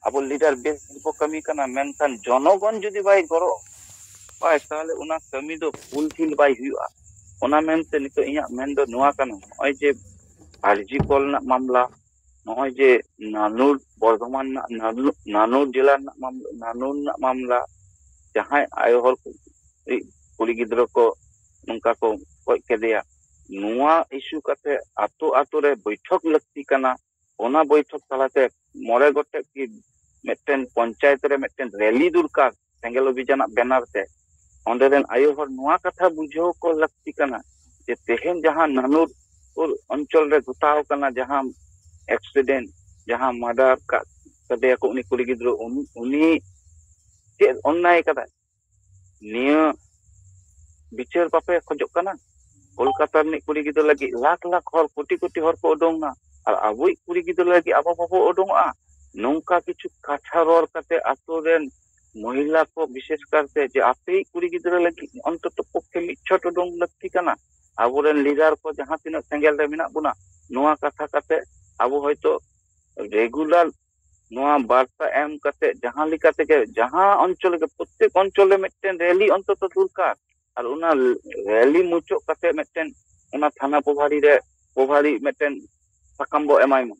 ᱟᱵᱚ ᱞᱤᱰᱟᱨ ᱵᱮᱥ ᱵᱚ ᱠᱟᱹᱢᱤ ᱠᱟᱱᱟ, ᱢᱮᱱᱠᱷᱟन ᱡᱚᱱᱚᱜᱚᱱ ᱡᱩᱫᱤ ᱵᱟᱭ ᱜᱚᱲᱚ ᱯᱟᱭ ᱛᱟᱦᱞᱮ ᱚᱱᱟ ᱠᱟᱹᱢᱤ ᱫᱚ ᱯᱷᱩᱞফিল ᱵᱟᱭ ᱦᱩᱭᱩᱜᱼᱟ। ᱚᱱᱟ ᱢᱮᱱᱛᱮ ᱱᱤᱛᱚᱜ ᱤᱧᱟᱹᱜ ᱢᱮᱱ ᱫᱚ ᱱᱚᱣᱟ ᱠᱟᱱᱟ, ᱱᱚᱜᱼᱚᱭ ᱡᱮ ᱟᱨᱡᱤ ᱠᱚᱞ ᱨᱮᱱᱟᱜ ᱢᱟᱢᱞᱟ, ᱱᱚᱜᱼᱚᱭ ᱡᱮ নানুর বর্ধমান নানুর জেলা রᱮᱱᱟᱜ মামলা, নানুর রᱮᱱᱟᱜ মামলা, ᱡᱟᱦᱟᱸᱭ ᱟᱭᱳ ᱦᱚᱲ ᱠᱩᱲᱤ ᱜᱤᱫᱽᱨᱟᱹ ᱠᱚ ᱱᱚᱝᱠᱟ ᱠᱚ ᱜᱚᱡ ᱠᱮᱫᱮᱭᱟ, ᱱᱚᱣᱟ ᱤস্যᱩ ᱠᱟᱛᱮ ᱟᱛᱳ ᱟᱛᱳ ᱨᱮ ᱵᱳᱭᱴᱷᱚᱠ ᱞᱟᱹᱠᱛᱤ ᱠᱟᱱᱟ। ᱚᱱᱟ ᱵᱳᱭᱴᱷᱚᱠ ᱛᱟᱞᱟᱛᱮ 9 ᱜᱚᱴᱮᱡ কি ᱢᱤᱫᱴᱮᱱ ᱯᱚᱧᱪᱟᱭᱮᱛ ᱨᱮ ᱢᱤᱫᱴᱮᱱ ᱨᱮᱞᱤ ᱫᱚᱨᱠᱟর ᱥᱮᱸᱜᱮᱞ ᱚᱵᱷᱤᱡᱟᱱᱟᱜ ᱵᱮᱱᱟᱨ ᱛᱮ। ᱚᱸᱰᱮ ᱨᱮᱱ ᱟᱭᱳ ᱦᱚᱲ ᱱᱚᱣᱟ ᱠᱟᱛᱷᱟ ᱵᱩᱡᱷᱟᱹᱣ ᱠᱚ ᱞᱟᱹᱠᱛᱤ ᱠᱟᱱᱟ ᱡᱮ ᱛᱮᱦᱮᱧ ᱡᱟᱦᱟᱸ নানুর অঞ্চল ᱨᱮ ᱜᱷᱚᱴᱟᱣ ᱠᱟᱱᱟ, ᱡᱟᱦᱟᱸ ᱮᱠᱥᱤᱰᱮন্ট, ᱡᱟᱦᱟᱸ ᱢᱟর্ডার ᱠᱟᱫᱮᱭᱟᱠᱚ ᱩᱱᱤ ᱠᱩᱲᱤ ᱜᱤᱫᱽᱨᱟᱹ, ᱩᱱᱤ ᱪᱮᱫ ᱚᱱᱱযায় ᱠᱟᱫᱟᱭ? ᱱᱤᱭᱟᱹ ᱵᱤᱪᱟᱹᱨ ᱵᱟᱯᱮ ᱠᱷᱚᱡᱚᱜ ᱠᱟᱱᱟ? ᱠᱳᱞᱠᱟᱛᱟ ᱨᱤᱱᱤᱡ ᱠᱩᱲᱤ ᱜᱤᱫᱽᱨᱟᱹ ᱞᱟᱹᱜᱤᱫ ᱞᱟᱠᱷ ᱞᱟᱠᱷ ᱦᱚᱲ, ᱠᱳᱴᱤ ᱠᱳᱴᱤ ᱦᱚᱲ ᱠᱚ ᱩᱰᱩᱝᱱᱟ, ᱟᱨ ᱟᱵᱚᱭᱤᱡ ᱠᱩᱲᱤ ᱜᱤᱫᱽᱨᱟᱹ ᱞᱟᱹᱜᱤᱫ ᱟᱵᱚ ᱵᱟᱵᱚ ᱩᱰᱩᱝᱚᱜᱼᱟ? ᱱᱚᱝᱠᱟ ᱠᱤᱪᱷᱩ ᱠᱟᱛᱷᱟ ᱨᱚᱲ ᱠᱟᱛᱮ ᱟᱛᱳ ᱨᱮᱱ মহিলা ᱠᱚ ᱵᱤশেষ ᱠᱟᱨᱛᱮ ᱡᱮ ᱟᱯᱮᱭᱤᱡ ᱠᱩᱲᱤ ᱜᱤᱫᱽᱨᱟᱹ ᱞᱟᱹᱜᱤᱫ ᱚᱱᱛᱚᱛᱚ ᱯᱚᱠᱠᱷᱮ ᱢᱤᱫ ᱪᱷᱚᱴ ᱩᱰᱩᱝ ᱞᱟᱹᱠᱛᱤ ᱠᱟᱱᱟ। ᱟᱵᱚᱨᱮᱱ লিডার ᱠᱚ ᱡᱟᱦᱟᱸ ᱛᱤᱱᱟᱹᱜ ᱥᱮᱸᱜᱮᱞ ᱨᱮ ᱢᱮᱱᱟᱜ ᱵᱚᱱᱟ, ᱱᱚᱣᱟ ᱠᱟᱛᱷᱟ ᱠᱟᱛᱮ ᱟᱵᱚ ᱦᱚᱭᱛᱚ রেগুলার ᱱᱚᱣᱟ ᱵᱟর্ᱛᱟ ᱮᱢ ᱠᱟᱛᱮ ᱡᱟᱦᱟᱸ ᱞᱮᱠᱟ ᱛᱮᱜᱮ ᱡᱟᱦᱟᱸ ᱚᱧᱪᱚᱞ ᱜᱮ ᱯᱨᱚᱛᱮᱠ ᱚᱧᱪᱚᱞ ᱨᱮ ᱢᱤᱫᱴᱮᱱ ᱨᱮᱞᱤ ᱚᱱᱛᱚᱛᱚ দরকার। আর ᱚᱱᱟ ᱨᱮᱞᱤ ᱢᱩᱪᱟᱹᱫ ᱠᱟᱛᱮ ᱢᱤᱫᱴᱮᱱ ᱚᱱᱟ ᱛᱷᱟᱱᱟ ᱯᱨᱚᱵᱷᱟᱨী ᱢᱤᱫᱴᱮᱱ ᱥᱟᱠᱟᱢ ᱵᱚ ᱮᱢᱟᱭ ᱢᱟ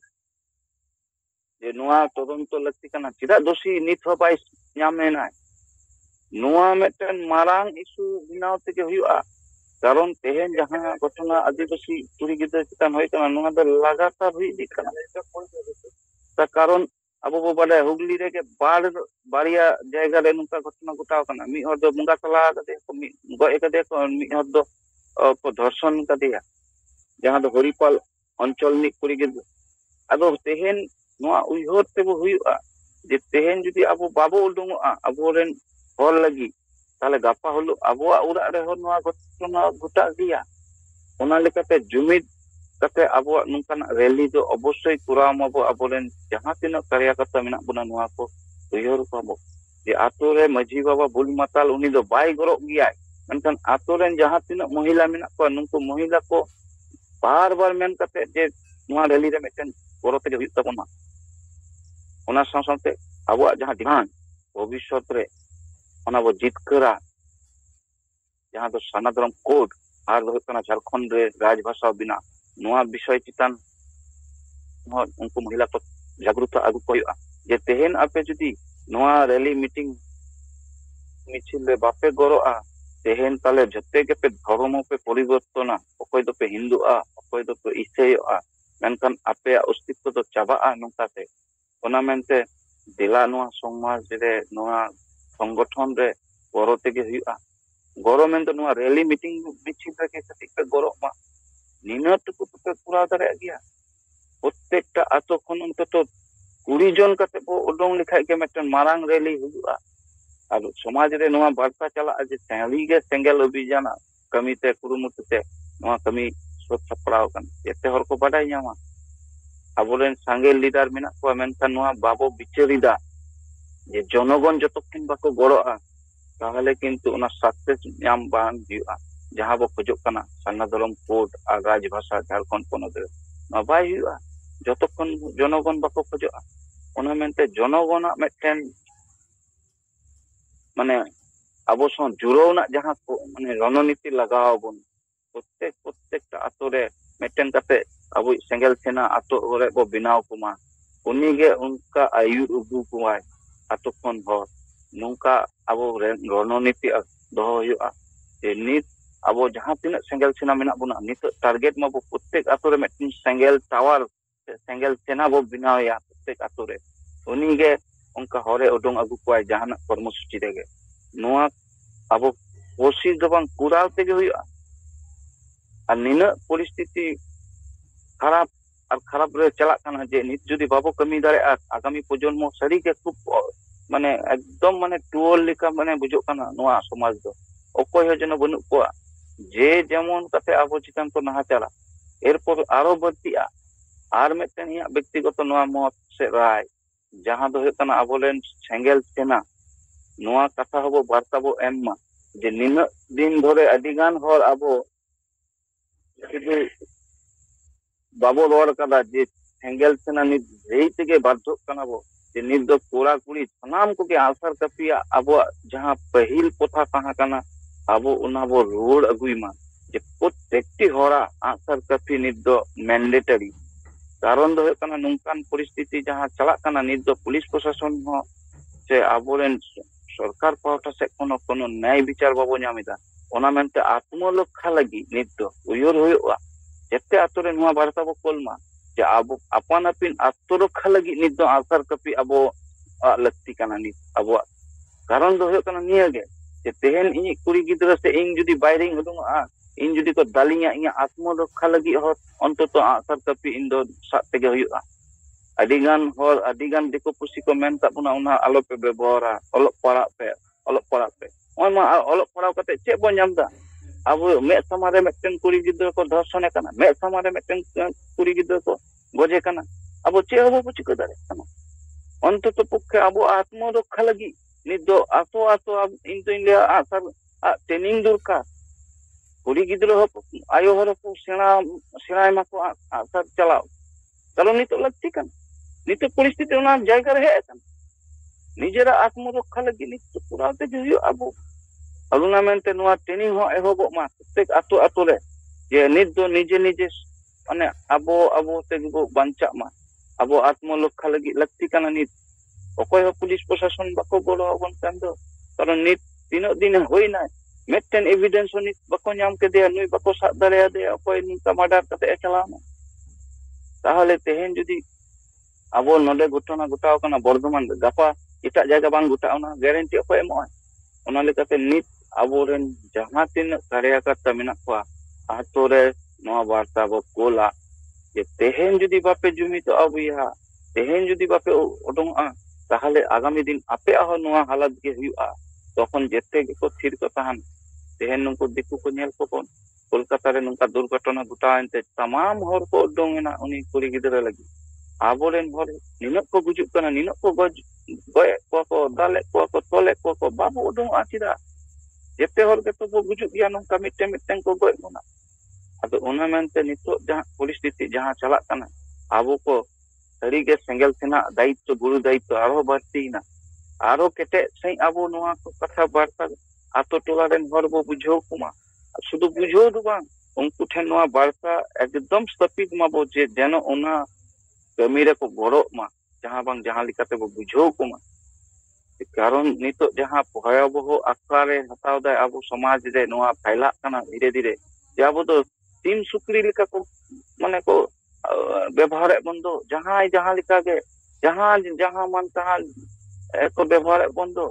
ᱡᱮ ᱱᱚᱣᱟ ᱛᱚᱫᱚᱱᱛᱚ ᱞᱟᱹᱠᱛᱤ ᱠᱟᱱᱟ, ᱪᱮᱫᱟᱜ ᱫᱳষী ᱱᱤᱛ ᱦᱚᱸ ᱵᱟᱭ ᱧᱟᱢᱮᱱᱟᱭ। ᱱᱚᱣᱟ ᱢᱤᱫᱴᱮᱱ ᱢᱟᱨᱟᱝ ᱤস্যᱩ ᱵᱮᱱᱟᱣ ᱛᱮᱜᱮ ᱦᱩᱭᱩᱜᱼᱟ। ᱠᱟᱨᱚᱱ ᱛᱮᱦᱮᱧ ᱡᱟᱦᱟᱸ ᱜᱷᱚᱴᱚᱱᱟ ᱟᱹᱫᱤᱵᱟᱹᱥᱤ ᱠᱩᱲᱤ ᱜᱤᱫᱽᱨᱟᱹ ᱪᱮᱛᱟᱱ ᱦᱩᱭ ᱠᱟᱱᱟ, ᱱᱚᱣᱟ ᱫᱚ ᱞᱟᱜᱟᱛᱟᱨ ᱦᱩᱭ ᱤᱫᱤᱜ ᱠᱟᱱᱟ। ᱛᱟর কারণ ᱟᱵᱚ ᱵᱚ ᱵᱟᱰᱟᱭᱟ হুগলি ᱨᱮᱜᱮ ᱵᱟᱨᱭᱟ ᱡᱟᱭᱜᱟ ᱨᱮ ᱱᱚᱝᱠᱟ ᱜᱷᱚᱴᱚᱱᱟ ᱜᱷᱚᱴᱟᱣ ᱠᱟᱱᱟ। ᱢᱤᱫ ᱦᱚᱲ ᱫᱚ ᱵᱚᱸᱜᱟ ᱛᱟᱞᱟ ᱠᱟᱫᱮᱭᱟᱠᱚ, ᱜᱚᱡ ᱠᱟᱫᱮᱭᱟᱠᱚ, ᱢᱤᱫ ᱦᱚᱲ ᱫᱚ ᱠᱚ ᱫᱷর্ষণ ᱠᱟᱫᱮᱭᱟ, ᱡᱟᱦᱟᱸ ᱫᱚ ᱦᱚরিপাল অঞ্চল ᱨᱤᱱᱤᱡ ᱠᱩᱲᱤ ᱜᱤᱫᱽᱨᱟᱹ। ᱟᱫᱚ ᱛᱮᱦᱮᱧ ᱱᱚᱣᱟ ᱩᱭᱦᱟᱹᱨ ᱛᱮᱵᱚ ᱦᱩᱭᱩᱜᱼᱟ ᱡᱮ ᱛᱮᱦᱮᱧ ᱡᱩᱫᱤ ᱟᱵᱚ ᱵᱟᱵᱚ ᱩᱰᱩᱝᱚᱜᱼᱟ ᱟᱵᱚᱨᱮᱱ ᱦᱚᱲ ᱞᱟᱹᱜᱤᱫ, ᱛᱟᱦᱞᱮ ᱜᱟᱯᱟ ᱦᱤᱞᱳᱜ ᱟᱵᱚᱣᱟᱜ ᱚᱲᱟᱜ ᱨᱮᱦᱚᱸ ᱱᱚᱣᱟ ᱜᱷᱚᱴᱚᱱᱟ ᱜᱷᱚᱴᱟᱜ ᱜᱮᱭᱟ। ᱚᱱᱟ ᱞᱮᱠᱟᱛᱮ ᱡᱩᱢᱤᱫ ᱠᱟᱛᱮ ᱟᱵᱚᱣᱟᱜ ᱱᱚᱝᱠᱟᱱᱟᱜ ᱨᱮᱞᱤ ᱫᱚ ᱚᱵᱚᱥᱥᱳᱭ ᱠᱚᱨᱟᱣ ᱢᱟᱵᱚ। ᱟᱵᱚᱨᱮᱱ ᱡᱟᱦᱟᱸ ᱛᱤᱱᱟᱹᱜ ᱠᱟᱨᱭᱟᱠᱚᱨᱛᱟ ᱢᱮᱱᱟᱜ ᱵᱚᱱᱟ ᱱᱚᱣᱟ ᱠᱚ ᱩᱭᱦᱟᱹᱨ ᱠᱚᱣᱟᱵᱚ ᱡᱮ ᱟᱛᱳ ᱨᱮ ᱢᱟᱺᱡᱷᱤ ᱵᱟᱵᱟ ᱵᱩᱞ ᱢᱟᱛᱟᱞ ᱩᱱᱤ ᱫᱚ ᱵᱟᱭ ᱜᱚᱨᱚᱜ ᱜᱮᱭᱟᱭ, ᱢᱮᱱᱠᱷᱟᱱ ᱟᱛᱳ ᱨᱮᱱ ᱡᱟᱦᱟᱸ ᱛᱤᱱᱟᱹᱜ ᱢᱚহিলা ᱢᱮᱱᱟᱜ ᱠᱚᱣᱟ, ᱱᱩᱠᱩ ᱢᱚহিলা ᱠᱚ ᱵᱟᱨ ᱵᱟᱨ ᱢᱮᱱ ᱠᱟᱛᱮ ᱡᱮ ᱱᱚᱣᱟ ᱨᱮᱞᱤ ᱨᱮ ᱢᱤᱫᱴᱮᱱ ᱵᱚᱲᱚ ᱛᱮᱜᱮ ᱦᱩᱭᱩᱜ ᱛᱟᱵᱚᱱᱟ। ᱚᱱᱟ ᱥᱟᱶ ᱥᱟᱶᱛᱮ ᱟᱵᱚᱣᱟᱜ ᱡᱟᱦᱟᱸ ᱰᱤᱢᱟন্ড ᱵᱷᱚᱵᱤᱥᱥᱚᱛ ᱨᱮ ᱚᱱᱟ ᱵᱚ ᱡᱤᱛᱠᱟᱹᱨᱟ, ᱡᱟᱦᱟᱸ ᱫᱚ ᱥᱟᱨᱱᱟ ᱫᱷᱚᱨᱚᱢ ᱠᱳᱰ ᱟᱨ ᱫᱚ ᱦᱩᱭᱩᱜ ᱠᱟᱱᱟ ᱡᱷᱟᱲᱠᱷᱚᱸᱰ ᱨᱮ ᱨᱟᱡᱽ ᱵᱷᱟষᱟ ᱵᱮᱱᱟᱣ। ᱱᱚᱣᱟ ᱵᱤᱥᱚᱭ ᱪᱮᱛᱟᱱ ᱦᱚᱸ ᱩᱱᱠᱩ ᱢᱚহিলা ᱠᱚ ᱡᱟᱜᱨᱩᱛ ᱟᱹᱜᱩ ᱠᱚ ᱦᱩᱭᱩᱜᱼᱟ ᱡᱮ ᱛᱮᱦᱮᱧ ᱟᱯᱮ ᱡᱩᱫᱤ ᱱᱚᱣᱟ ᱨᱮᱞᱤ ᱢᱤᱴᱤᱝ ᱢᱤছিল ᱨᱮ ᱵᱟᱯᱮ ᱜᱚᱨᱚᱜᱼᱟ, ᱛᱮᱦᱮᱧ ᱛᱟᱦᱞᱮ ᱡᱚᱛᱚ ᱜᱮᱯᱮ ᱫᱷᱚᱨᱚᱢ ᱯᱮ ᱯᱚᱨᱤᱵᱚᱨᱛᱚᱱᱟ। ᱚᱠᱚᱭ ᱫᱚᱯᱮ ᱦᱤᱱᱫᱩᱜᱼᱟ, ᱚᱠᱚᱭ ᱫᱚᱯᱮ ᱤᱥᱟᱹᱭᱚᱜᱼᱟ, ᱢᱮᱱᱠᱷᱟᱱ ᱟᱯᱮᱭᱟᱜ ᱚস্তিত্ব ᱫᱚ ᱪᱟᱵᱟᱜᱼᱟ ᱱᱚᱝᱠᱟᱛᱮ। ᱚᱱᱟ ᱢᱮᱱᱛᱮ ᱫᱮᱞᱟ ᱱᱚᱣᱟ ᱥᱚᱢᱟᱡᱽ ᱨᱮ, ᱱᱚᱣᱟ ᱥᱚᱝᱜᱚᱴᱷᱚᱱ ᱨᱮ ᱜᱚᱲᱚ ᱛᱮᱜᱮ ᱦᱩᱭᱩᱜᱼᱟ। ᱜᱚᱲᱚ ᱢᱮᱱᱫᱚ ᱱᱚᱣᱟ ᱨᱮᱞᱤ ᱢᱤᱴᱤᱝ ᱢᱤছিল ᱨᱮᱜᱮ ᱠᱟᱹᱴᱤᱡ ᱯᱮ ᱜᱚᱲᱚᱜ ᱢᱟ। ᱱᱤᱱᱟᱹᱜ ᱴᱩᱠু ᱯᱮ ᱠᱚᱨᱟᱣ ᱫᱟᱲᱮᱭᱟᱜ ᱜᱮᱭᱟ। ᱯᱨᱚᱛᱮᱠᱴᱟ ᱟᱛᱳ ᱠᱷᱚᱱ ᱚᱱᱛᱚᱛᱚ 20 জন ᱠᱟᱛᱮ ᱵᱚ ᱩᱰᱩᱝ ᱞᱮᱠᱷᱟᱡ ᱜᱮ ᱢᱤᱫᱴᱮᱱ ᱢᱟᱨᱟᱝ ᱨᱮᱞᱤ ᱦᱩᱭᱩᱜᱼᱟ। ᱟᱨ ᱥᱚᱢᱟᱡᱽ ᱨᱮ ᱱᱚᱣᱟ ᱵᱟর্তা ᱪᱟᱞᱟᱜᱼᱟ ᱡᱮ ᱥᱟᱹᱨᱤᱜᱮ ᱥᱮᱸᱜᱮᱞ ᱚᱵᱷᱤᱡᱟᱱᱟᱜ ᱠᱟᱹᱢᱤᱛᱮ ᱠᱩᱨᱩᱢᱩᱴᱩ ᱛᱮ ᱱᱚᱣᱟ ᱠᱟᱹᱢᱤ ᱥᱟᱹᱛ ᱥᱟᱯᱲᱟᱣ ᱟᱠᱟᱱᱟ। ᱡᱮᱛᱮ ᱦᱚᱲ ᱠᱚ ᱵᱟᱰᱟᱭ ᱧᱟᱢᱟ। ᱟᱵᱚᱨᱮᱱ ᱥᱟᱸᱜᱮ লিডার ᱢᱮᱱᱟᱜ ᱠᱚᱣᱟ, ᱢᱮᱱᱠᱷᱟন ᱱᱚᱣᱟ ᱵᱟᱵᱚ ᱵᱤᱪᱟᱹᱨᱤᱫᱟ ᱡᱮ ᱡᱚᱱᱚᱜᱚᱱ ᱡᱚᱛᱚᱠᱷᱚᱱ ᱵᱟᱠᱚ ᱜᱚᱲᱚᱜᱼᱟ তাহলে কিন্তু ওনার সাকসেস ᱧᱟᱢ ᱵᱟᱝ ᱦᱩᱭᱩᱜᱼᱟ। ᱡᱟᱦᱟᱸ ᱵᱚ ᱠᱷᱚᱡᱚᱜ ᱠᱟᱱᱟ ᱥᱟᱨᱱᱟ ᱫᱷᱚᱨᱚᱢ ᱠᱳᱰ ᱟᱨ ᱨᱟᱡᱽ ᱵᱷᱟষᱟ ঝাড়খᱚᱸᱰ ᱯᱚᱱᱚᱛ ᱨᱮ, ᱱᱚᱣᱟ ᱵᱟᱭ ᱦᱩᱭᱩᱜᱼᱟ ᱡᱚᱛᱚᱠᱷᱚᱱ ᱡᱚᱱᱚᱜᱚᱱ ᱵᱟᱠᱚ ᱠᱷᱚᱡᱚᱜᱼᱟ। ᱚᱱᱟ ᱢᱮᱱᱛᱮ ᱡᱚᱱᱚᱜᱚᱱᱟᱜ ᱢᱤᱫᱴᱮᱱ ᱢᱟᱱᱮ ᱟᱵᱚ ᱥᱟᱶ ᱡᱩᱲᱟᱹᱣ ᱨᱮᱱᱟᱜ ᱡᱟᱦᱟᱸ ᱢᱟᱱᱮ ᱨᱚᱱᱚᱱᱤᱛᱤ ᱞᱟᱜᱟᱣ ᱟᱵᱚᱱ, ᱯᱨᱚᱛᱮᱠᱴᱟ ᱟᱛᱳ ᱨᱮ ᱢᱤᱫᱴᱮᱱ ᱠᱟᱛᱮ ᱟᱵᱚᱭᱤᱡ ᱥᱮᱸᱜᱮᱞ ᱥᱮᱱᱟ ᱟᱛᱳ ᱠᱚᱨᱮ ᱵᱚ ᱵᱮᱱᱟᱣ ᱠᱚᱢᱟ। ᱩᱱᱤᱜᱮ ᱚᱱᱠᱟ ᱟᱹᱭᱩᱨ ᱟᱹᱜᱩ ᱠᱚᱣᱟᱭ ᱟᱛᱳ ᱠᱷᱚᱱ ᱦᱚᱲ। ᱱᱚᱝᱠᱟ ᱟᱵᱚ ᱨᱚᱱᱚᱱᱤᱛᱤ ᱫᱚᱦᱚ ᱦᱩᱭᱩᱜᱼᱟ ᱡᱮ ᱱᱤᱛ ᱟᱵᱚ ᱡᱟᱦᱟᱸ ᱛᱤᱱᱟᱹᱜ ᱥᱮᱸᱜᱮᱞ ᱥᱮᱱᱟ ᱢᱮᱱᱟᱜ ᱵᱚᱱᱟ, ᱱᱤᱛᱚᱜ ᱴᱟᱨᱜᱮᱴ ᱢᱟᱵᱚ ᱯᱨᱚᱛᱮᱠ ᱟᱛᱳ ᱨᱮ ᱢᱤᱫᱴᱮᱱ ᱥᱮᱸᱜᱮᱞ ᱴᱟᱣᱟᱨ ᱥᱮᱸᱜᱮᱞ ᱥᱮᱱᱟ ᱵᱚ ᱵᱮᱱᱟᱣᱮᱭᱟ ᱯᱨᱚᱛᱮᱠ ᱟᱛᱳ ᱨᱮ। ᱩᱱᱤᱜᱮ ᱚᱱᱠᱟ ᱦᱚᱨᱮ ᱩᱰᱩᱝ ᱟᱹᱜᱩ ᱠᱚᱣᱟᱭ ᱡᱟᱦᱟᱱᱟᱜ ᱠᱚᱨᱢᱚᱥᱩᱪᱤ ᱨᱮᱜᱮ। ᱱᱚᱣᱟ ᱟᱵᱚ ᱠᱳᱥᱤᱥ ᱫᱚ ᱵᱟᱝ ᱠᱚᱨᱟᱣ ᱛᱮᱜᱮ ᱦᱩᱭᱩᱜᱼᱟ। ᱟᱨ ᱱᱤᱱᱟᱹᱜ ᱯᱚᱨᱤᱥᱛᱷᱤᱛᱤ ᱠᱷᱟᱨᱟᱯ ᱨᱮ ᱪᱟᱞᱟᱜ ᱠᱟᱱᱟ ᱡᱮ ᱱᱤᱛ ᱡᱩᱫᱤ ᱵᱟᱵᱚ ᱠᱟᱹᱢᱤ ᱫᱟᱲᱮᱭᱟᱜᱼᱟ, ᱟᱜᱟᱢী ᱯᱨᱚᱡᱚᱱᱢᱚ ᱥᱟᱹᱨᱤᱜᱮ ᱠᱷᱩᱵ ᱢᱟᱱᱮ ᱮᱠᱫᱚম ᱢᱟᱱᱮ ᱴᱩᱣᱟᱹᱨ ᱞᱮᱠᱟ ᱢᱟᱱᱮ ᱵᱩᱡᱷᱟᱹᱜ ᱠᱟᱱᱟ ᱱᱚᱣᱟ ᱥᱚᱢᱟᱡᱽ ᱫᱚ। ᱚᱠᱚᱭ ᱦᱚᱸ ᱡᱮᱱᱚ ᱵᱟᱹᱱᱩᱜ ᱠᱚᱣᱟ ᱡᱮ ᱡᱮᱢᱚᱱ ᱠᱟᱛᱮ ᱟᱵᱚ ᱪᱮᱛᱟᱱ ᱠᱚ ᱱᱟᱦᱟᱪᱟᱨᱟ। ᱮᱨᱯᱚর ᱟᱨᱚ ᱵᱟᱹᱲᱛᱤᱜᱼᱟ। ᱟᱨ ᱢᱤᱫᱴᱮᱱ ᱤᱧᱟᱹᱜ ᱵᱮᱠᱛᱤᱜᱚᱛᱚ ᱱᱚᱣᱟ ᱢᱚত ᱥᱮ ᱨᱟᱭ, ᱡᱟᱦᱟᱸ ᱫᱚ ᱦᱩᱭᱩᱜ ᱠᱟᱱᱟ ᱟᱵᱚᱨᱮᱱ ᱥᱮᱸᱜᱮᱞ ᱥᱮᱱᱟ ᱱᱚᱣᱟ ᱠᱟᱛᱷᱟ ᱦᱚᱸᱵᱚ ᱵᱟর্তা ᱵᱚ ᱮᱢ ᱢᱟ ᱡᱮ ᱱᱤᱱᱟᱹᱜ ᱫᱤᱱ ᱫᱷᱚᱨᱮ ᱟᱹᱰᱤᱜᱟᱱ ᱦᱚᱲ ᱟᱵᱚ শুধু ᱵᱟᱵᱚ ᱨᱚᱲ ᱠᱟᱫᱟ ᱡᱮ ᱥᱮᱸᱜᱮᱞ ᱥᱮᱱᱟ ᱱᱤᱛ ᱞᱟᱹᱭ ᱛᱮᱜᱮ ᱵᱟᱫᱽᱫᱷᱚᱜ ᱠᱟᱱᱟ ᱵᱚ जे नित दो कोड़ा कुड़ी सानाम को के आंसर कपिया अबो जहां पहिल पोथा तहा कना अबो उना बो रुवाड़ अगुइमा जे प्रत्येकटी होरा आंसर कपि नित दो मैंडेटरी कारण दो हुयुग कना नोंकान परिस्थिति जहां चलाक कना नित दो पुलिस प्रशासन हो से आबोरेन सरकार पाहटा से कोनो न्याय विचार बाबो ᱧᱟᱢᱮᱫᱟ ओना मेनते आत्मरक्षा लगी नित दो उयर हुयुगा जेते आतोरे नोवा वार्ता बो कोलमा जे आबो अपन अपिन आत्मरक्षा लगी नित दो आंसर कपि आबो लक्ति कना नित आबो कारण दो हुयुग कना नियागे जे तेहेन इनि कुड़ी गिद्रा से इन जुदी बायरे उडुंगा इन जुदी को दालिया इया आत्मरक्षा लगी हो अंततो आंसर कपि इन दो साब तेगे हुयुगा अडिगान होर अडिगान दिको पुसी को मेन ताबुना उना आलो पे बेबोरा ओलोक पड़ा पे ओमा ओलोक पड़ा कते चे बो ᱧᱟᱢदा आबो मे समारे मेटन कुड़ी गिद्रा को धर्षण कना मे समारे मेटन कुड़ी गिद्रा को गोजे कना आबो चे हबो पुची को दारे कना अंततो पक्षे आबो आत्मरक्षा लगी नित दो आतो आतो इन तो इंडिया आसर ट्रेनिंग दरकार कुड़ी गिद्रा हो आयो हर को सेना माको आसर चलाओ चलो नित लगती कना नित परिस्थिति उना जायगा रे हे कना निजेरा आत्मरक्षा लगी नित पूरा ते जो आबो अरुणा मेनते नोआ ट्रेनिंग हो एहोबो मा प्रत्येक आतो आतो रे जे नित दो निजे निजे माने आबो ते गो बांचा मा आबो आत्मरक्षा लगी लगती कना नित ओकोय हो पुलिस प्रशासन बाको गोड़ो अबन कान दो कारण नित तीनो दिन होइना मेटन एविडेंस नित बाको ᱧᱟᱢ केदे नुई बाको साब दाड़े दे ओकोय निका मर्डर कते ए चलाना ताहले तेहेन जुदी आबो नोडे घटना घटाव कना बर्धमान गापा एटा जायगा बांग घटावना गारंटी ओकोय एमोय ओना लेकाते नित आबोरेन जहां तीन कार्यकर्ता मेना को आतो रे नोआ वार्ता बो कोला जे तेहेन जुदी बापे जुमितो आबुया तेहेन जुदी बापे ओडोंगा ताहले आगामी दिन आपे आहो नोआ हालत गे हुयुआ तखन जेते को थिर को तहान तेहेन नुको दिकु को नेल को कोलकाता रे नुका दुर्घटना घटावनते तमाम हर को ओडोंगना उनी कुड़ी गिदरा लगी आबोरेन हर निनक को गुजुक कना निनक को गय को दाले को तोले को बाबू ओडोंगा चिदा जेते हर के तो गुजुक गया नुका मिटे को गय मोना अदो ओना मेनते नितो जहां परिस्थिति जहां चलाक कना आबो को सरी के सेंगल सेना दायित्व गुरु दायित्व आरो बढ़तीना आरो केटे सही आबो नोआ को कथा वार्ता आतो टोला रेन हर बो बुझो कुमा शुद्ध बुझो दो बांग उनको ठेन नोआ वार्ता एकदम स्थापित माबो जे जेनो ओना कमीरे को गोड़ो मा जहां बांग जहां लिकाते बो बुझो कुमा कारण नितो जहां भयावह आकारे हताव दा आबो समाज रे नोआ फैला कना धीरे धीरे जे आबो तो तीन सुकरी लिका को माने को व्यवहार बंदो जहां लिका के जहां मन तहां को व्यवहार बंदो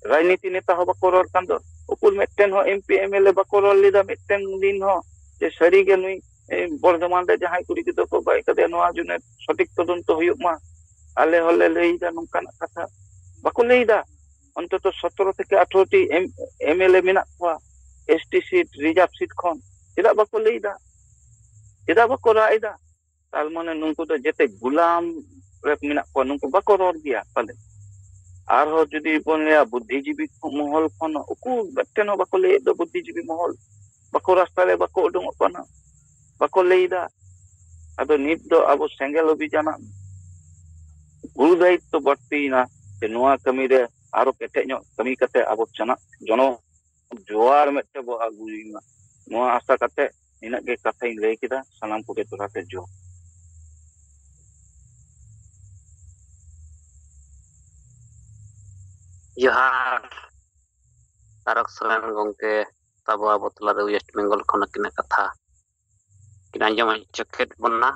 राजनीति नेता हो बको रोड कान दो उकुल मेटन हो एमपी एमएलए बको रोड लिदा मेटन दिन हो जे सरी के नुई बर्धमान रे जहां कुड़ी के को गय कदे नोआ जुने सटीक तदंत हुयुक मा आले होले लेइदा नोंकान कथा बको लेइदा अंतत 17 থেকে 18 टी एमएलए मेना को एसटी सीट रिजर्व सीट खन चेदा बको लेइदा चेदा बको राइदा ताल माने नुंकु तो जेते गुलाम रे मेना को नुंकु बको रोड गया पाले आर हो जुदी बोनया बुद्धिजीवी महल खन उकु बटेनो बको ले दो बुद्धिजीवी महल बको रास्ता रे बको उडुंग पना बको लेइदा अदो नित दो अब सेंगल अभियान गुरु दायित्व बढ़तीना जे नोआ कमी रे आरो केटे नो कमी कते अब चना जनो जोआर मेटे बो आगुइमा नोआ आशा कते इना के कथाई लई किदा सलाम को के तोराते जो जोहार तारक सलाम गंके तब अब तला रे वेस्ट बेंगल खन किना कथा किना जमा चखेत बन्ना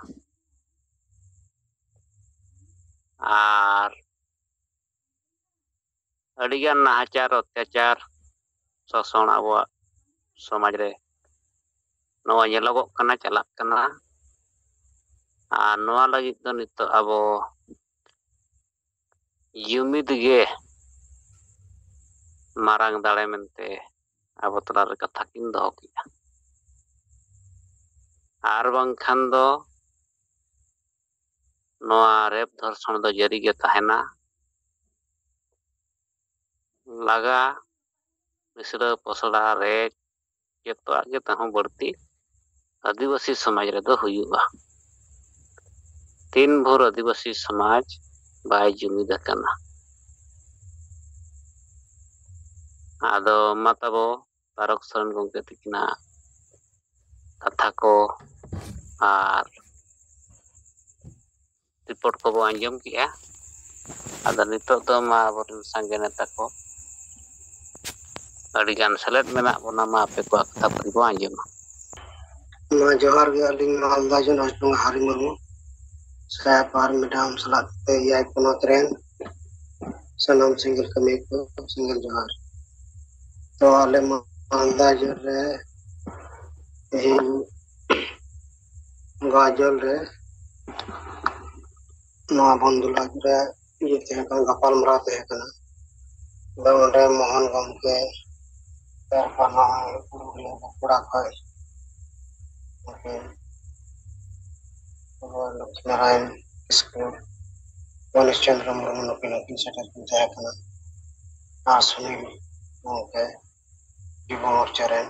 आर अडिगान नाहाचार अत्याचार शोषण अब समाज रे नवा येलोगो कना चलाक कना आर नवा लगी तो नित अब युमिद गे मारांग दाड़े मेनते अब तला रे कथा किन दो किया आर बांखान दो नवा रेप धर्षण दो जरी गे तहेना लगा मिश्र पसड़ा रे जतो आगे तहु बढ़ती आदिवासी समाज रे दो हुयुगा तीन भोर आदिवासी समाज ᱵᱟᱭ ᱡᱩᱢᱤᱫ ᱟᱠᱟᱱᱟ ᱟᱫᱚ ᱢᱟ ᱛᱟᱵᱚ ᱛᱟᱨᱚᱠ ᱥᱚᱨᱮᱱ ᱜᱚᱢᱠᱮ ᱛᱟᱹᱠᱤᱱᱟᱜ ᱠᱟᱛᱷᱟ ᱠᱚ ᱟᱨ ᱨᱤᱯᱳর্ᱴ ᱠᱚᱵᱚ ᱟᱸᱡᱚᱢ ᱠᱮᱜᱼᱟ ᱟᱫᱚ ᱱᱤᱛᱚᱜ ᱫᱚ ᱢᱟ ᱟᱵᱚᱨᱮᱱ ᱥᱟᱸᱜᱮ ᱱᱮᱛᱟ ᱠᱚ ᱟᱹᱰᱤᱜᱟᱱ ᱥᱮᱞᱮᱫ ᱢᱮᱱᱟᱜ ᱵᱚᱱᱟ ᱢᱟ ᱟᱯᱮ ᱠᱚᱣᱟᱜ ᱠᱟᱛᱷᱟ ᱯᱟᱹᱨᱤ ᱵᱚ ᱟᱸᱡᱚᱢᱟ ᱡᱚᱦᱟᱨ ᱜᱮ ᱟᱹᱞᱤᱧ ᱢᱟᱞᱫᱟ ᱡᱚᱱ ᱦᱟᱨᱤ ᱢᱩᱨᱢᱩ ᱥᱟᱭᱟᱯᱟᱨ ᱢᱮᱰᱟᱢ ᱥᱟᱞᱟᱜ ᱛᱮ ᱮᱭᱟᱭ ᱯᱚᱱᱚᱛ ᱨᱮᱱ ᱥᱟᱱᱟᱢ ᱥᱮᱸᱜᱮᱞ ᱠᱟᱹᱢᱤ ᱠᱚ ᱥᱮᱸᱜᱮᱞ ᱡᱚᱦᱟᱨ तो आले मालदा जिले रे ᱛᱮᱦᱮᱧ गाजल रे नवा बंधुलाज रे ये तहे कन गपाल मरा तहे कना ओंडे मोहन गमके परपना पुरा खय okay Lakshmi Narayan school Ganesh Chandra Murmu नकिन shutter किन तहे कना आसुनील ओके युवा मोर्चा रे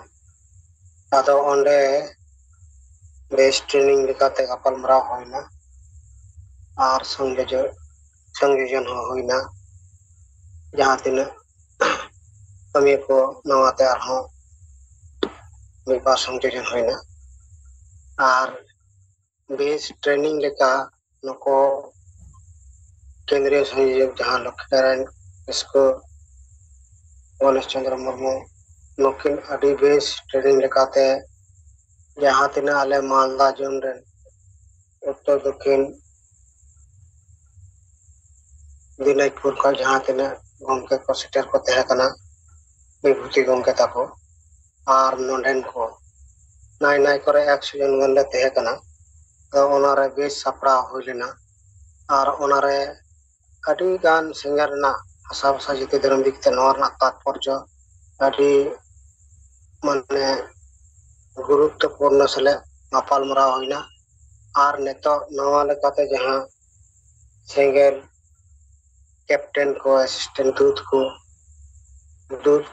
आदो ओंडे बेस ट्रेनिंग लेकाते गपाल मरा होइना और संयोजन होइना जहाँ तिना कमी को नवाते आरहों मिबार संयोजन होइना और बेस ट्रेनिंग लेका नको केंद्रीय संयोजक जहाँ लक्ष्मी नारायण स्कूल गणेश चंद्र मुर्मू नकिन अडी बेस ट्रेनिंग लेकाते जहाँ तिना आले मालदा जोन रे उत्तर दक्षिण दिनाजपुर का जहाँ तिना गमके को सेटर को तहे कना विभूति गमके ताको और नोंडेन को नाय नाय करे 100 जन गनले तहे कना तो ओनारे बेस सापड़ा हुई लेना और ओनारे अडी गान सिंगर ना भाषा भाषा जिते धर्म दिखते नोरना तात्पर्य अडी माने गुरुत्वपूर्ण सले गपाल मरा होइना और नेतो नवा लेकाते जहाँ सेंगेल कैप्टन को असिस्टेंट दूत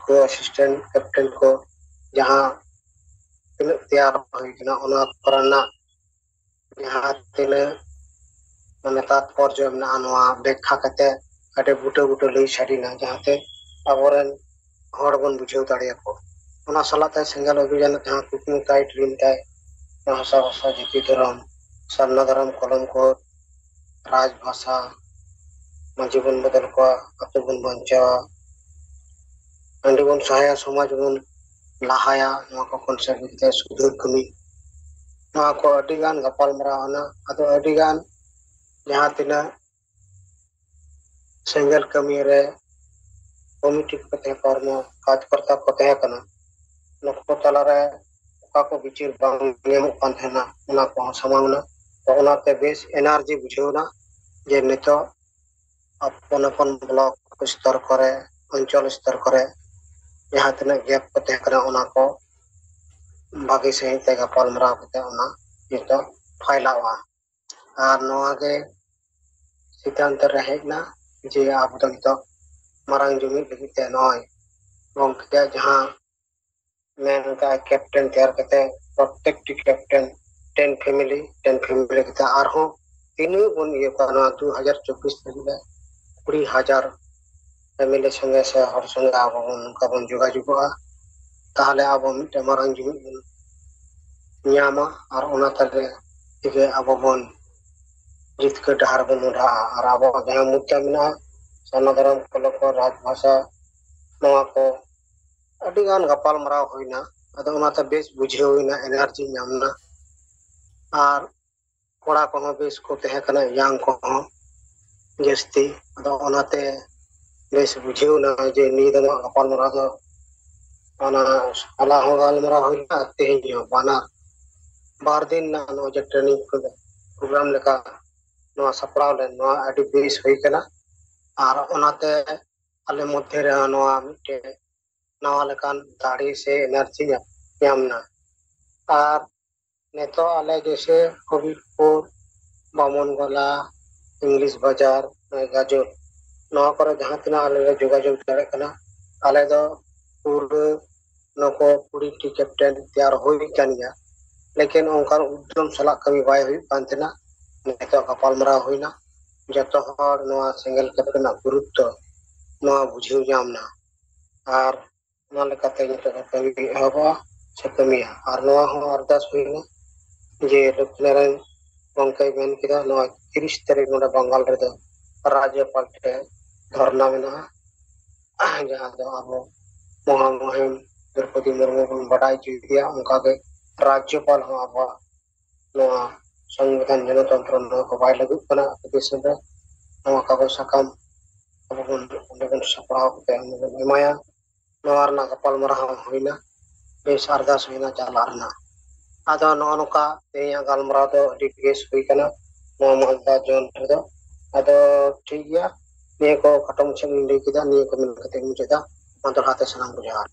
को असिस्टेंट कैप्टन को जहाँ तीन तैयार होइना ओना करना जहाँ तीन माने तात्पर्य में नवा व्याख्या कते अटे बुटे बुटे लई छाड़ीना जहाँते अबोरेन हड़ बन बुझाव दाड़ियाको ओना सलाते सेंगेल अभियान जहाँ कुकमु ताई ड्रीम ताई भाषा भाषा जिति धर्म सरना धर्म कलम को राजभाषा जीवन बदल को अतो बन बंचावा अंडी बन सहाया समाज बन लाहाया नवा को कॉन्सेप्ट बिते सुधुर कमी नवा को अडिगान गपाल मरा होना अतो अडिगान जहाँ तिना सेंगेल कमी रे कमिटी को तहे कर्म कार्यकर्ता को तहे कना नको तला रे का को बिचिर बांग नेमो कान थेना ओना को समांगना तो ओनाते बेस एनर्जी बुझेवना जे नेतो अपन अपन ब्लॉक स्तर करे अंचल स्तर करे जहाँ तना गैप को तहे कना ओना को भागी सही ते गपाल मरा कते ओना जेतो फाइलावा और नवा के सिद्धांत रहेना जे आप तो मारांग जुमी लगिते नय गमके जहाँ मेन का कैप्टन तैयार करते प्रत्येक कैप्टन 10 फैमिली करते आरहो तीनों बन ये करना 2024 तक 20,000 फैमिली संगे से हर संगे अब उनका बन जोगाजुगोआ ताहले अब मिटे मारांग जुमी न्यामा और ओना तले तिगे अब बन जितके डहार बन उड़ा और अब जहाँ मुद्दा मिना सना धर्म को राजभाषा नवा को अडिगान गपाल मरा होइना अदो ओनाते बेस बुझे होइना एनर्जी नामना और कोड़ा को बेस को तहे कना यांग को जस्ती अदो ओनाते बेस बुझे होना जे नी दो गपाल मरा दो ओना अला हो गल मरा होइना तेही बाना बार दिन ना नो जे ट्रेनिंग को प्रोग्राम लेका नो सपड़ाव ले नो अडी बेस होई कना और ओनाते आले मध्य रे नो मिटे नवा लेकान दाढ़ी से एनर्जी यामना और नेतो आले जैसे कबीरपुर बामनगोला इंग्लिश बाजार गाजर नवा करे जहाँ तना आले जोगाजोग दाड़े कना आले दो पूर्व नको पूरी टी कैप्टन तैयार होई कानिया लेकिन ओंकार उद्यम सला कमी बाय हुई पांतना नेतो गपाल मरा होइना ᱡᱚᱛᱚ ᱦᱚᱲ ᱱᱚᱣᱟ ᱥᱮᱸᱜᱮᱞ ᱠᱟᱹᱯᱤ ᱨᱮᱱᱟᱜ ᱜᱩᱨᱩᱛᱛᱚ ᱱᱚᱣᱟ ᱵᱩᱡᱷᱟᱹᱣ ᱧᱟᱢ ᱱᱟ ᱟᱨ ᱚᱱᱟ ᱞᱮᱠᱟᱛᱮ ᱱᱤᱛᱚᱜ ᱫᱚ ᱠᱟᱹᱢᱤ ᱮᱦᱚᱵᱚᱜᱼᱟ ᱥᱮ ᱠᱟᱹᱢᱤᱭᱟ ᱟᱨ ᱱᱚᱣᱟ ᱦᱚᱸ ᱟᱨᱫᱟᱥ ᱦᱩᱭᱱᱟ ᱡᱮ ᱞᱚᱠᱷᱢᱤ ᱱᱟᱨᱟᱭᱚᱱ ᱜᱚᱝᱠᱮᱭ ᱢᱮᱱ ᱠᱮᱫᱟ ᱱᱚᱣᱟ 30 ᱛᱟᱹᱨᱤᱠᱷ ᱱᱚᱰᱮ ᱵᱟᱝᱜᱟᱞ ᱨᱮᱫᱚ ᱨᱟᱡᱽᱡᱚᱯᱟᱞ ᱴᱷᱮᱱ ᱫᱷᱚᱨᱱᱟ ᱢᱮᱱᱟᱜᱼᱟ ᱡᱟᱦᱟᱸ ᱫᱚ ᱟᱵᱚ ᱢᱚᱦᱟᱢᱩᱦᱤᱱ ᱫᱨᱚᱯᱚᱫᱤ ᱢᱩᱨᱢᱩ ᱵᱚᱱ ᱵᱟᱰᱟᱭ ᱦᱚᱪᱚᱭᱮᱫᱮᱭᱟ ᱚᱱᱠᱟᱜᱮ ᱨᱟᱡᱽᱡᱚᱯᱟᱞ ᱦᱚᱸ ᱟᱵᱚᱣᱟᱜ ᱱᱚᱣᱟ ᱥᱚᱝᱵᱤᱫᱷᱟᱱ ᱡᱚᱱᱚᱛᱚᱱᱛᱨᱚ ᱱᱚᱣᱟ ᱠᱚ ᱵᱟᱭ ᱞᱟᱹᱜᱩᱜ ᱠᱟᱱᱟ ᱫᱤᱥᱚᱢ ᱨᱮ ᱱᱚᱣᱟ ᱠᱟᱜᱚᱡᱽ ᱥᱟᱠᱟᱢ ᱟᱵᱚ ᱵᱚᱱ ᱚᱸᱰᱮ ᱵᱚᱱ ᱥᱟᱯᱲᱟᱣ ᱠᱟᱛᱮ ᱚᱸᱰᱮ ᱵᱚᱱ ᱮᱢᱟᱭᱟ ᱱᱚᱣᱟ ᱨᱮᱱᱟᱜ ᱜᱟᱯᱟᱞᱢᱟᱨᱟᱣ ᱦᱚᱸ ᱦᱩᱭᱱᱟ ᱵᱮᱥ ᱟᱨᱫᱟᱥ ᱦᱩᱭᱱᱟ ᱪᱟᱞᱟᱜ ᱨᱮᱱᱟᱜ ᱟᱫᱚ ᱱᱚᱜᱼᱚ ᱱᱚᱝᱠᱟ ᱛᱮᱦᱮᱧᱟᱜ ᱜᱟᱞᱢᱟᱨᱟᱣ ᱫᱚ ᱟᱹᱰᱤ ᱵᱮᱥ ᱦᱩᱭ ᱠᱟᱱᱟ ᱱᱚᱣᱟ ᱢᱟᱞᱫᱟ ᱡᱚᱱ ᱨᱮᱫᱚ ᱟᱫᱚ ᱴᱷᱤᱠ ᱜᱮᱭᱟ ᱱᱤᱭᱟᱹ ᱠᱚ ᱠᱷᱟᱴᱚ ᱢᱟᱪᱷᱟ ᱤᱧ ᱞᱟᱹᱭ ᱠᱮᱫᱟ ᱱᱤᱭᱟᱹ ᱠᱚ ᱢᱮᱱ ᱠᱟᱛᱮ ᱤᱧ ᱢᱩᱪᱟᱹᱫᱟ ᱢᱟ ᱫᱚᱲᱦᱟ ᱛᱮ ᱥᱟᱱᱟᱢ ᱠᱚ ᱡᱚᱦᱟᱨ